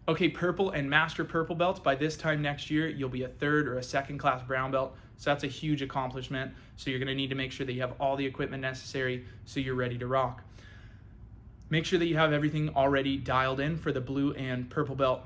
Okay, purple and master purple belts. By this time next year, you'll be a third or a second class brown belt. So that's a huge accomplishment. So you're gonna need to make sure that you have all the equipment necessary so you're ready to rock. Make sure that you have everything already dialed in for the blue and purple belt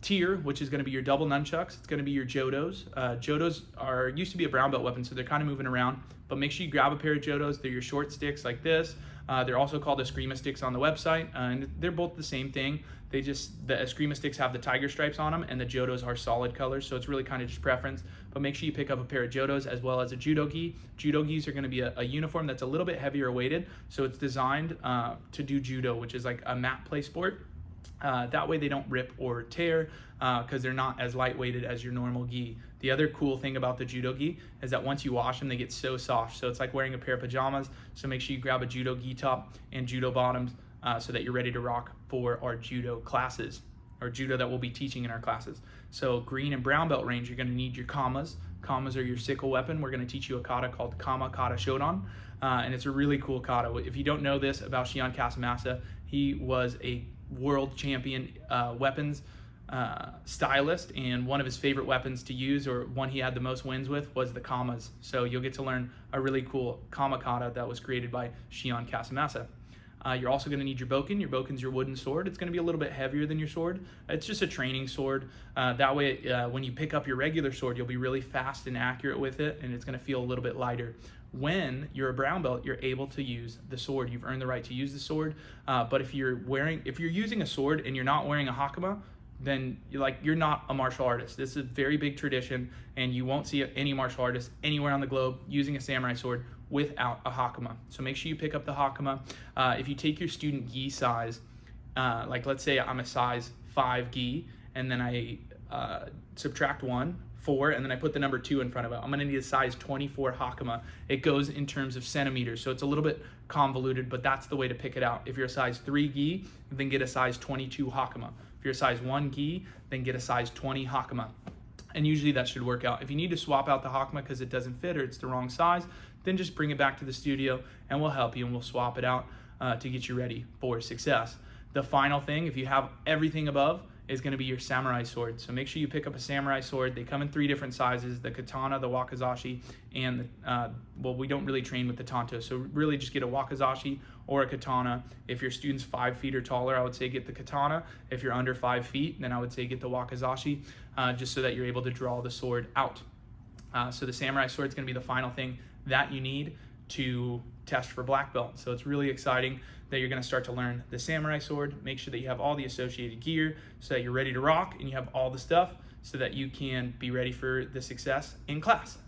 tier, which is going to be your double nunchucks. It's going to be your Jodos. Jodos used to be a brown belt weapon, so they're kind of moving around. But make sure you grab a pair of Jodos. They're your short sticks like this. They're also called Eskrima sticks on the website, and they're both the same thing. The Eskrima sticks have the tiger stripes on them, and the Jodos are solid colors, so it's really kind of just preference. But make sure you pick up a pair of Jodos as well as a Judo gi. Judo gis are going to be a uniform that's a little bit heavier weighted, so it's designed to do judo, which is like a mat play sport. That way they don't rip or tear because they're not as lightweighted as your normal gi. The other cool thing about the Judo gi is that once you wash them, they get so soft. So it's like wearing a pair of pajamas. So make sure you grab a Judo gi top and Judo bottoms so that you're ready to rock for our Judo classes, or Judo that we'll be teaching in our classes. So green and brown belt range, you're going to need your kamas. Kamas are your sickle weapon. We're going to teach you a kata called Kama Kata Shodan, and it's a really cool kata. If you don't know this about Shion Casamassa, he was a world champion weapons stylist, and one of his favorite weapons to use, or one he had the most wins with, was the kamas. So you'll get to learn a really cool kama kata that was created by Shion Casamassa. You're also going to need your bokken. Your bokken's your wooden sword. It's going to be a little bit heavier than your sword. It's just a training sword. That way, when you pick up your regular sword, you'll be really fast and accurate with it, and it's going to feel a little bit lighter. When you're a brown belt, you're able to use the sword. You've earned the right to use the sword. But if you're using a sword and you're not wearing a hakama, then you're not a martial artist. This is a very big tradition, and you won't see any martial artist anywhere on the globe using a samurai sword without a hakama. So make sure you pick up the hakama. If you take your student gi size, like let's say I'm a size 5 gi, and then I subtract 4, and then I put the number 2 in front of it. I'm gonna need a size 24 hakama. It goes in terms of centimeters, so it's a little bit convoluted, but that's the way to pick it out. If you're a size 3 gi, then get a size 22 hakama. If you're a size 1 gi, then get a size 20 hakama. And usually that should work out. If you need to swap out the hakama because it doesn't fit or it's the wrong size, then just bring it back to the studio and we'll help you, and we'll swap it out to get you ready for success. The final thing, if you have everything above, is going to be your samurai sword. So make sure you pick up a samurai sword. They come in 3 different sizes: the katana, the wakizashi, and well, we don't really train with the tanto, so really just get a wakizashi or a katana. If your student's 5 feet or taller, I would say get the katana. If you're under 5 feet, then I would say get the wakizashi, just so that you're able to draw the sword out. So the samurai sword is going to be the final thing that you need to test for black belt. So it's really exciting that you're going to start to learn the samurai sword. Make sure that you have all the associated gear so that you're ready to rock, and you have all the stuff so that you can be ready for the success in class.